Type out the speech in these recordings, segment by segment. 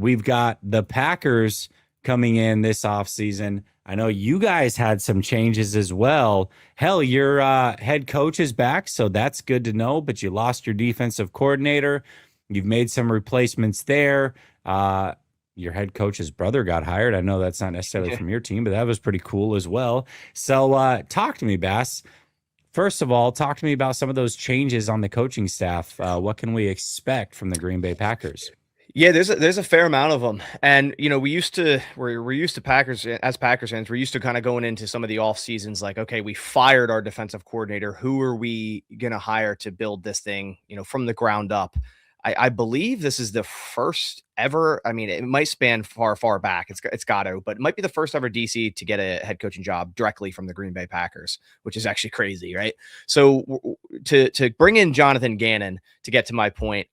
we've got the Packers coming in this offseason. I know you guys had some changes as well. Hell, your head coach is back, so that's good to know, but you lost your defensive coordinator. You've made some replacements there. Your head coach's brother got hired. I know that's not necessarily from your team, but that was pretty cool as well. So talk to me, Bass. First of all, talk to me about some of those changes on the coaching staff. What can we expect from the Green Bay Packers? Yeah, there's a fair amount of them, and we're used to Packers as Packers fans. We're used to kind of going into some of the off seasons like, okay, we fired our defensive coordinator. Who are we gonna hire to build this thing, from the ground up? I believe this is the first ever. I mean, it might span far back. It's got to, but it might be the first ever DC to get a head coaching job directly from the Green Bay Packers, which is actually crazy, right? So to bring in Jonathan Gannon, to get to my point,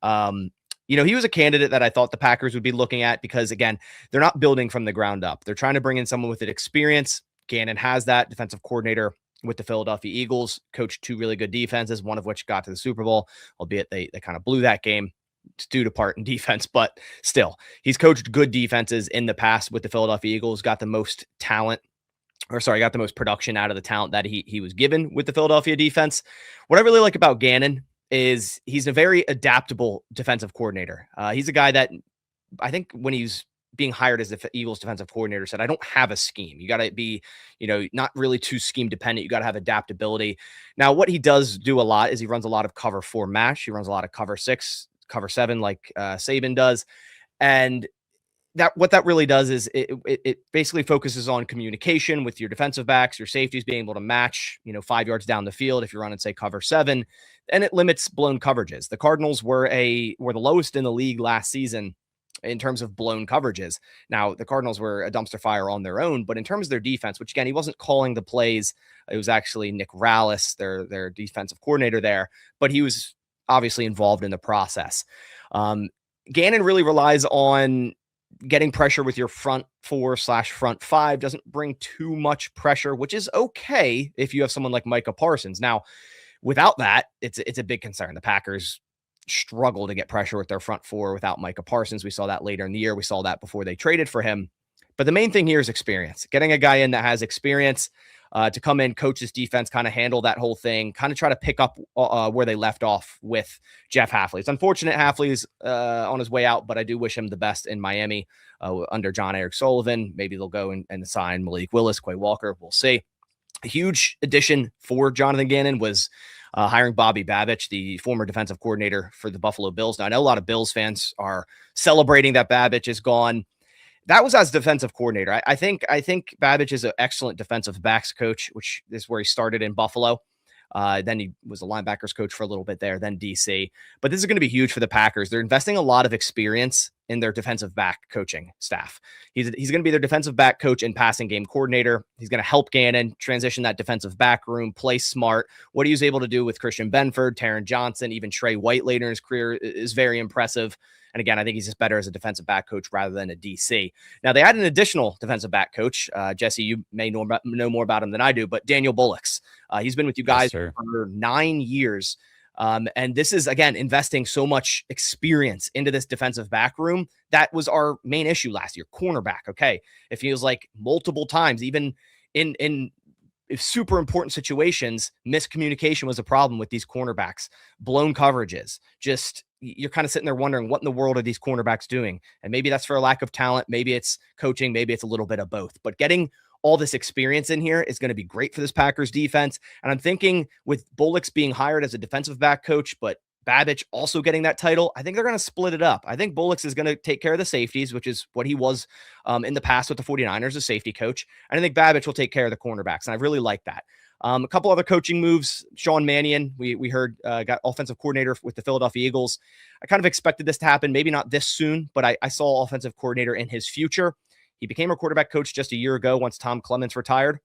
he was a candidate that I thought the Packers would be looking at because, again, they're not building from the ground up. They're trying to bring in someone with experience. Gannon has that, defensive coordinator with the Philadelphia Eagles, coached two really good defenses, one of which got to the Super Bowl, albeit they kind of blew that game due to part in defense, but still, he's coached good defenses in the past with the Philadelphia Eagles, got the most production out of the talent that he was given with the Philadelphia defense. What I really like about Gannon is he's a very adaptable defensive coordinator. He's a guy that I think when he's being hired as the Eagles defensive coordinator said, I don't have a scheme. You got to be, not really too scheme dependent. You got to have adaptability. Now, what he does do a lot is he runs a lot of cover 4 mash. He runs a lot of cover 6, cover 7, like Saban does. And what that really does is it basically focuses on communication with your defensive backs, your safeties being able to match, 5 yards down the field if you're running, say, cover 7, and it limits blown coverages. The Cardinals were the lowest in the league last season in terms of blown coverages. Now, the Cardinals were a dumpster fire on their own, but in terms of their defense, which again, he wasn't calling the plays, it was actually Nick Rallis, their defensive coordinator there, but he was obviously involved in the process. Gannon really relies on getting pressure with your front 4/front 5. Doesn't bring too much pressure, which is okay if you have someone like Micah Parsons. Now, without that, it's a big concern. The Packers struggle to get pressure with their front 4 without Micah Parsons. We saw that later in the year. We saw that before they traded for him. But the main thing here is experience. Getting a guy in that has experience to come in, coach this defense, kind of handle that whole thing, kind of try to pick up where they left off with Jeff Hafley. It's unfortunate Hafley's on his way out, but I do wish him the best in Miami under John Eric Sullivan. Maybe they'll go and sign Malik Willis, Quay Walker. We'll see. A huge addition for Jonathan Gannon was hiring Bobby Babich, the former defensive coordinator for the Buffalo Bills. Now, I know a lot of Bills fans are celebrating that Babich is gone. That was as defensive coordinator. I think Babich is an excellent defensive backs coach, which is where he started in Buffalo. Then he was a linebackers coach for a little bit there, then DC. But this is going to be huge for the Packers. They're investing a lot of experience in their defensive back coaching staff. He's going to be their defensive back coach and passing game coordinator. He's going to help Gannon transition that defensive back room, play smart. What he was able to do with Christian Benford, Taron Johnson, even Trey White later in his career is very impressive. And again, I think he's just better as a defensive back coach rather than a DC. Now, they had an additional defensive back coach. Jesse, you may know more about him than I do, but Daniel Bullocks. He's been with you guys for 9 years. And this is, again, investing so much experience into this defensive back room. That was our main issue last year. Cornerback, okay. It feels like multiple times, even in super important situations, miscommunication was a problem with these cornerbacks. Blown coverages. Just, you're kind of sitting there wondering, what in the world are these cornerbacks doing? And maybe that's for a lack of talent. Maybe it's coaching. Maybe it's a little bit of both. But getting all this experience in here is going to be great for this Packers defense. And I'm thinking with Bullocks being hired as a defensive back coach, but Babich also getting that title, I think they're going to split it up. I think Bullocks is going to take care of the safeties, which is what he was in the past with the 49ers, a safety coach. And I think Babich will take care of the cornerbacks. And I really like that. A couple other coaching moves. Sean Mannion, we heard, got offensive coordinator with the Philadelphia Eagles. I kind of expected this to happen. Maybe not this soon, but I saw offensive coordinator in his future. He became a quarterback coach just a year ago once Tom Clements retired.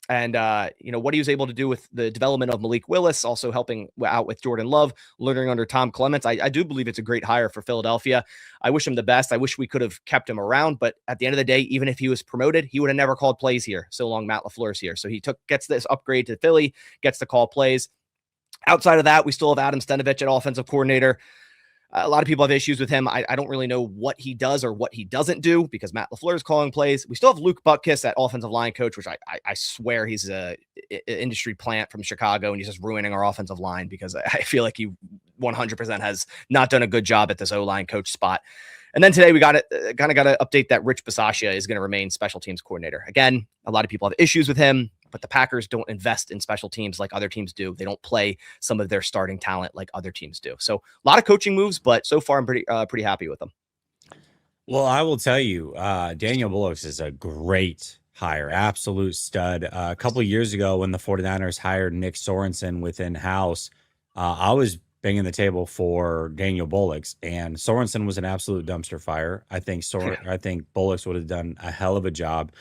And, what he was able to do with the development of Malik Willis, also helping out with Jordan Love, learning under Tom Clements. I do believe it's a great hire for Philadelphia. I wish him the best. I wish we could have kept him around. But at the end of the day, even if he was promoted, he would have never called plays here so long Matt LaFleur's here. So he gets this upgrade to Philly, gets to call plays. Outside of that, we still have Adam Stenavich at offensive coordinator. A lot of people have issues with him. I don't really know what he does or what he doesn't do because Matt LaFleur is calling plays. We still have Luke Butkus, that offensive line coach, which I swear he's a industry plant from Chicago, and he's just ruining our offensive line because I feel like he 100% has not done a good job at this O-line coach spot. And then today we got to update that Rich Bisaccia is going to remain special teams coordinator. Again, a lot of people have issues with him, but the Packers don't invest in special teams like other teams do. They don't play some of their starting talent like other teams do. So a lot of coaching moves, but so far I'm pretty happy with them. Well, I will tell you, Daniel Bullocks is a great hire, absolute stud. A couple of years ago when the 49ers hired Nick Sorensen within house, I was banging the table for Daniel Bullocks, and Sorensen was an absolute dumpster fire. I think Bullocks would have done a hell of a job.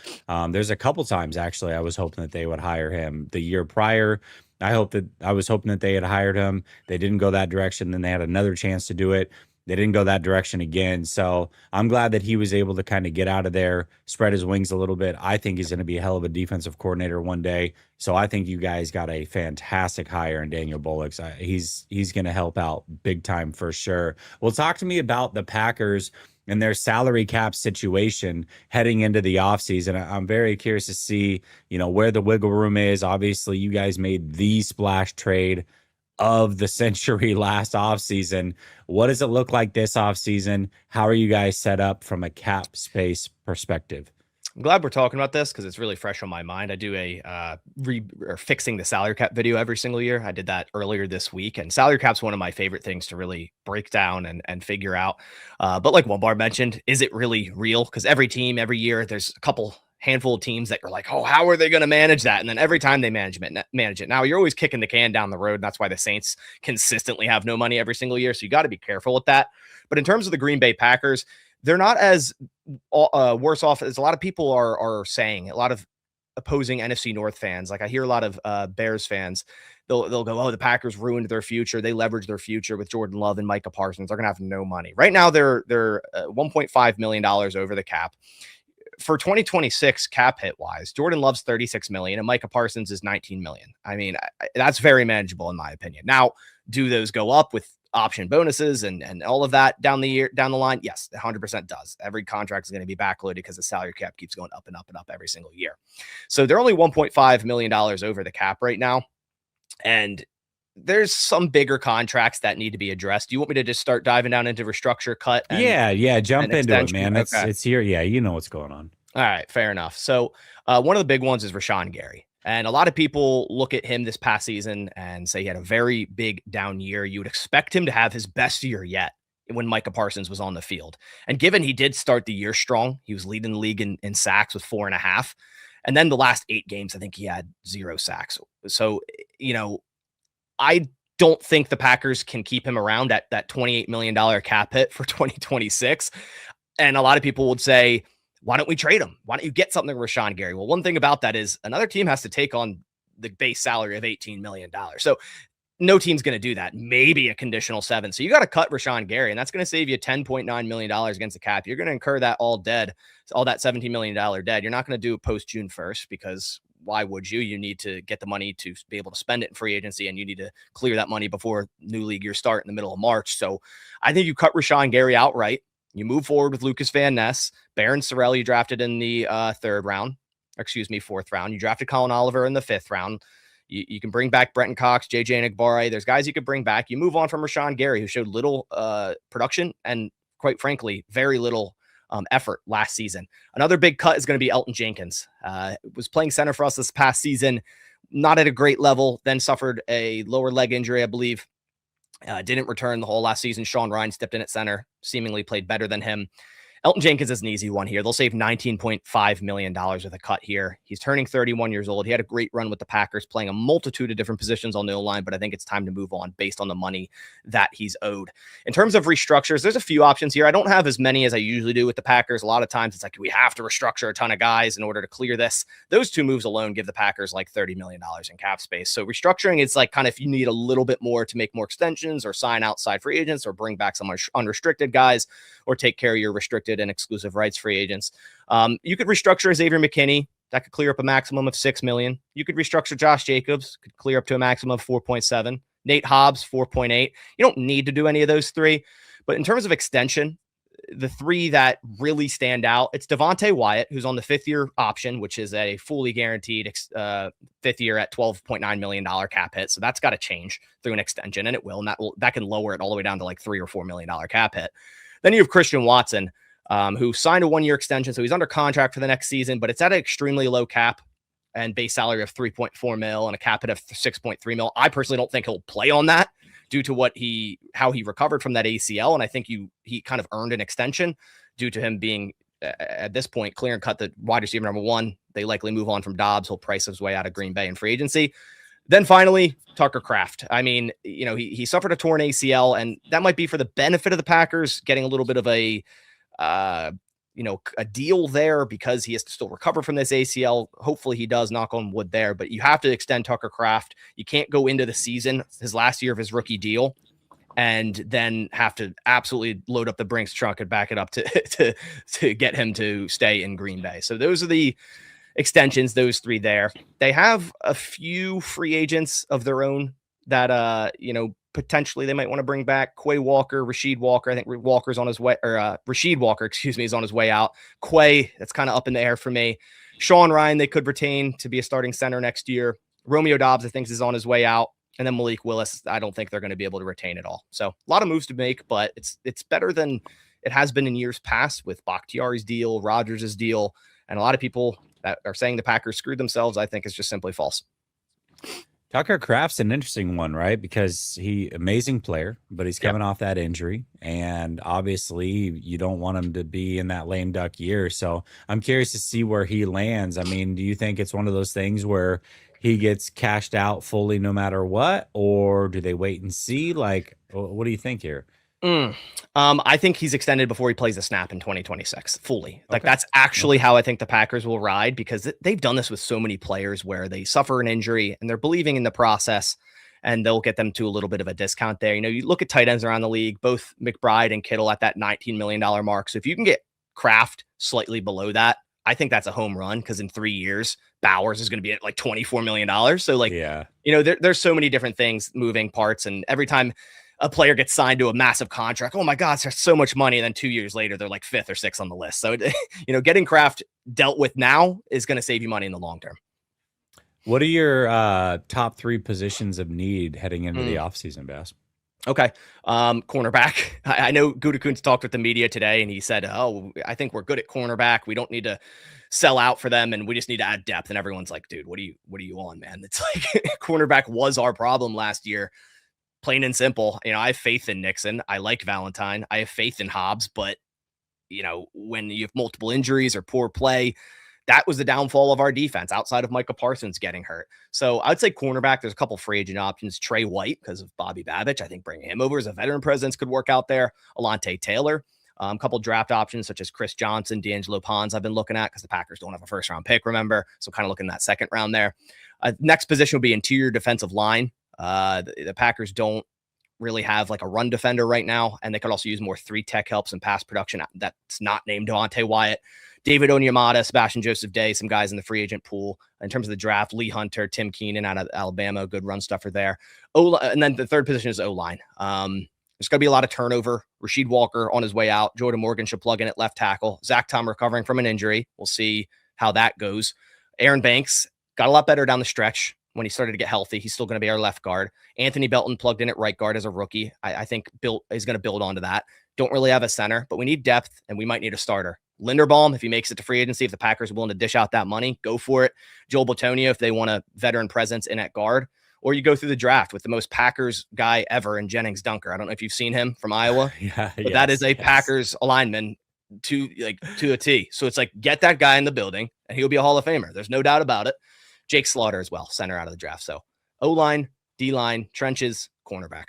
There's a couple times actually I was hoping that they would hire him. The year prior, I was hoping that they had hired him. They didn't go that direction. Then they had another chance to do it. They didn't go that direction again. So I'm glad that he was able to kind of get out of there, spread his wings a little bit. I think he's going to be a hell of a defensive coordinator one day. So I think you guys got a fantastic hire in Daniel Bullocks. He's going to help out big time for sure. Well, talk to me about the Packers and their salary cap situation heading into the offseason. I'm very curious to see, where the wiggle room is. Obviously, you guys made the splash trade of the century last offseason. What does it look like this offseason? How are you guys set up from a cap space perspective? I'm glad we're talking about this because it's really fresh on my mind. I do a fixing the salary cap video every single year. I did that earlier this week, and salary cap's one of my favorite things to really break down and figure out. But like Lombardi mentioned, is it really real? Because every team, every year, there's a handful of teams that you're like, oh, how are they going to manage that? And then every time they manage it. Now you're always kicking the can down the road. And that's why the Saints consistently have no money every single year. So you got to be careful with that. But in terms of the Green Bay Packers, they're not as worse off as a lot of people are saying. A lot of opposing NFC North fans, like I hear a lot of Bears fans, they'll go, oh, the Packers ruined their future. They leveraged their future with Jordan Love and Micah Parsons. They're going to have no money. Right now, they're $1.5 million over the cap. For 2026 cap hit wise, Jordan Love's 36 million and Micah Parsons is 19 million. I mean, that's very manageable in my opinion. Now, do those go up with option bonuses and all of that down the line? Yes, 100% does. Every contract is going to be backloaded because the salary cap keeps going up and up and up every single year. So they're only $1.5 million over the cap right now. And there's some bigger contracts that need to be addressed. Do you want me to just start diving down into restructure, cut? Yeah. Jump into it, man. Okay. It's here. Yeah. You know what's going on. All right. Fair enough. So one of the big ones is Rashawn Gary. And a lot of people look at him this past season and say he had a very big down year. You would expect him to have his best year yet when Micah Parsons was on the field. And given he did start the year strong, he was leading the league in sacks with 4.5. And then the last 8 games, I think he had 0 sacks. So, I don't think the Packers can keep him around at that $28 million cap hit for 2026. And a lot of people would say, why don't we trade him? Why don't you get something with Rashawn Gary? Well, one thing about that is another team has to take on the base salary of $18 million. So no team's going to do that. Maybe a conditional 7. So you got to cut Rashawn Gary, and that's going to save you $10.9 million against the cap. You're going to incur that all that $17 million debt. You're not going to do it post June 1st because why would you? You need to get the money to be able to spend it in free agency, and you need to clear that money before new league year start in the middle of March. So I think you cut Rashawn Gary outright. You move forward with Lucas Van Ness, Barron Sorrell, you drafted in the 4th round. You drafted Colin Oliver in the 5th round. You can bring back Brenton Cox, JJ Enagbare. There's guys you could bring back. You move on from Rashawn Gary, who showed little production and, quite frankly, very little effort last season. Another big cut is going to be Elton Jenkins. Was playing center for us this past season, not at a great level, then suffered a lower leg injury, I believe. Didn't return the whole last season. Sean Ryan stepped in at center, seemingly played better than him. Elton Jenkins is an easy one here. They'll save $19.5 million with a cut here. He's turning 31 years old. He had a great run with the Packers, playing a multitude of different positions on the O-line, but I think it's time to move on based on the money that he's owed. In terms of restructures, there's a few options here. I don't have as many as I usually do with the Packers. A lot of times it's like, we have to restructure a ton of guys in order to clear this. Those 2 moves alone give the Packers like $30 million in cap space. So restructuring is like kind of if you need a little bit more to make more extensions or sign outside free agents or bring back some unrestricted guys or take care of your restricted and exclusive rights free agents. You could restructure Xavier McKinney. That could clear up a maximum of $6 million. You could restructure Josh Jacobs, could clear up to a maximum of 4.7. Nate Hobbs, 4.8. You don't need to do any of those 3, But in terms of extension, the three that really stand out, it's Devontae Wyatt, who's on the 5th-year option, which is a fully guaranteed 5th year at $12.9 million cap hit. So that's got to change through an extension, and it will. And that can lower it all the way down to like $3 or $4 million cap hit. Then you have Christian Watson, who signed a 1-year extension. So he's under contract for the next season, but it's at an extremely low cap and base salary of 3.4 mil and a cap hit of 6.3 mil. I personally don't think he'll play on that due to how he recovered from that ACL. And I think he kind of earned an extension due to him being at this point clear and cut the wide receiver number 1. They likely move on from Dobbs. He'll price his way out of Green Bay in free agency. Then finally, Tucker Kraft. I mean, he suffered a torn ACL, and that might be for the benefit of the Packers, getting a little bit of a deal there because he has to still recover from this ACL. Hopefully he does, knock on wood there, but you have to extend Tucker Kraft. You can't go into the season, his last year of his rookie deal, and then have to absolutely load up the Brinks truck and back it up to get him to stay in Green Bay. So those are the extensions, those three there. They have a few free agents of their own that, potentially they might want to bring back. Quay Walker, Rasheed Walker. I think Walker's on his way, or Rasheed Walker, is on his way out. Quay, that's kind of up in the air for me. Sean Ryan, they could retain to be a starting center next year. Romeo Dobbs, I think, is on his way out. And then Malik Willis, I don't think they're going to be able to retain it all. So a lot of moves to make, but it's better than it has been in years past with Bakhtiari's deal, Rodgers' deal, and a lot of people that are saying the Packers screwed themselves, I think is just simply false. Tucker Kraft's an interesting one, right? Because amazing player, but he's coming off that injury, and obviously you don't want him to be in that lame duck year. So I'm curious to see where he lands. I mean, do you think it's one of those things where he gets cashed out fully no matter what, or do they wait and see? Like, what do you think here? I think he's extended before he plays a snap in 2026 fully. Like that's actually how I think the Packers will ride, because they've done this with so many players where they suffer an injury and they're believing in the process, and they'll get them to a little bit of a discount there. You look at tight ends around the league, both McBride and Kittle at that $19 million mark. So if you can get Kraft slightly below that, I think that's a home run, because in 3 years, Bowers is going to be at like $24 million. So there's so many different things, moving parts, and every time a player gets signed to a massive contract, oh my God, there's so much money. And then 2 years later, they're like 5th or 6th on the list. So, getting Kraft dealt with now is going to save you money in the long term. What are your top 3 positions of need heading into the offseason, Bass? Okay. Cornerback. I know Gutekunst talked with the media today, and he said, I think we're good at cornerback. We don't need to sell out for them, and we just need to add depth. And everyone's like, dude, what are you on, man? It's like cornerback was our problem last year. Plain and simple. I have faith in Nixon. I like Valentine. I have faith in Hobbs, but when you have multiple injuries or poor play, that was the downfall of our defense outside of Micah Parsons getting hurt. So I'd say cornerback, there's a couple free agent options. Trey White, because of Bobby Babich, I think bringing him over as a veteran presence could work out there. Alontae Taylor, a couple draft options such as Chris Johnson, D'Angelo Pons I've been looking at, because the Packers don't have a first round pick, remember? So kind of looking at that second round there. Next position would be interior defensive line. The Packers don't really have like a run defender right now, and they could also use more 3 tech helps and pass production that's not named Devontae Wyatt. David Onyemata, Sebastian Joseph Day, some guys in the free agent pool. In terms of the draft, Lee Hunter, Tim Keenan out of Alabama, good run stuffer there. And then the third position is O-line. There's going to be a lot of turnover. Rasheed Walker on his way out. Jordan Morgan should plug in at left tackle. Zach Tom recovering from an injury. We'll see how that goes. Aaron Banks got a lot better down the stretch when he started to get healthy. He's still going to be our left guard. Anthony Belton plugged in at right guard as a rookie. I think is going to build onto that. Don't really have a center, but we need depth, and we might need a starter. Linderbaum, if he makes it to free agency, if the Packers are willing to dish out that money, go for it. Joel Bitonio, if they want a veteran presence in at guard. Or you go through the draft with the most Packers guy ever in Jennings Dunker. I don't know if you've seen him from Iowa, but that is a Packers alignment to a T. So it's like, get that guy in the building, and he'll be a Hall of Famer. There's no doubt about it. Jake Slaughter as well, center out of the draft. So O-line, D-line, trenches, cornerback.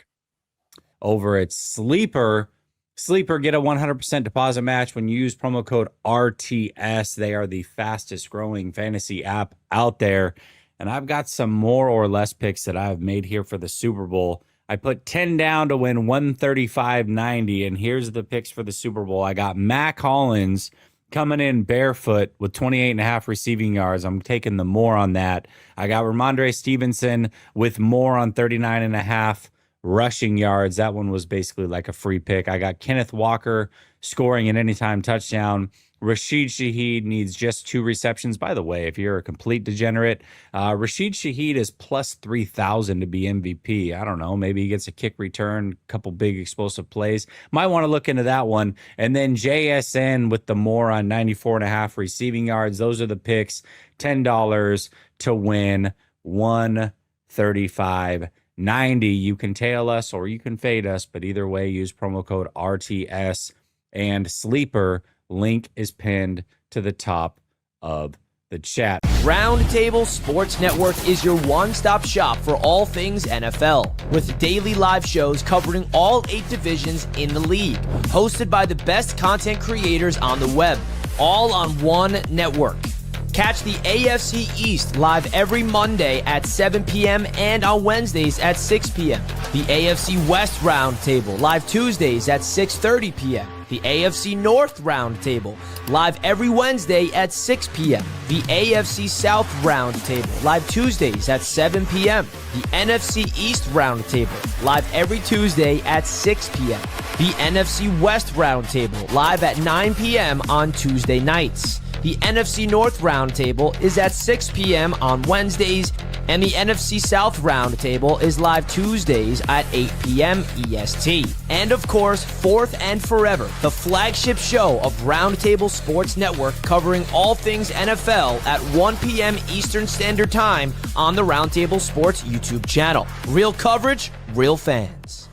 Over at Sleeper, get a 100% deposit match when you use promo code RTS. They are the fastest growing fantasy app out there. And I've got some more or less picks that I've made here for the Super Bowl. I put 10 down to win 135.90. And here's the picks for the Super Bowl. I got Mac Hollins coming in barefoot with 28.5 receiving yards. I'm taking the more on that. I got Ramondre Stevenson with more on 39.5 rushing yards. That one was basically like a free pick. I got Kenneth Walker scoring an anytime touchdown. Rashid Shaheed needs just 2 receptions. By the way, if you're a complete degenerate, Rashid Shaheed is plus 3,000 to be MVP. I don't know. Maybe he gets a kick return, couple big explosive plays. Might want to look into that one. And then JSN with the more on 94.5 receiving yards. Those are the picks. $10 to win 135.90. You can tail us or you can fade us, but either way, use promo code RTS and Sleeper. Link is pinned to the top of the chat. Roundtable Sports Network is your one-stop shop for all things NFL, with daily live shows covering all 8 divisions in the league, hosted by the best content creators on the web, all on one network. Catch the AFC East live every Monday at 7 p.m. and on Wednesdays at 6 p.m. The AFC West Roundtable live Tuesdays at 6:30 p.m. The AFC North Roundtable live every Wednesday at 6 p.m. The AFC South Roundtable live Tuesdays at 7 p.m. The NFC East Roundtable live every Tuesday at 6 p.m. The NFC West Roundtable live at 9 p.m. on Tuesday nights. The NFC North Roundtable is at 6 p.m. on Wednesdays, and the NFC South Roundtable is live Tuesdays at 8 p.m. EST. And of course, fourth and forever, the flagship show of Roundtable Sports Network covering all things NFL at 1 p.m. Eastern Standard Time on the Roundtable Sports YouTube channel. Real coverage, real fans.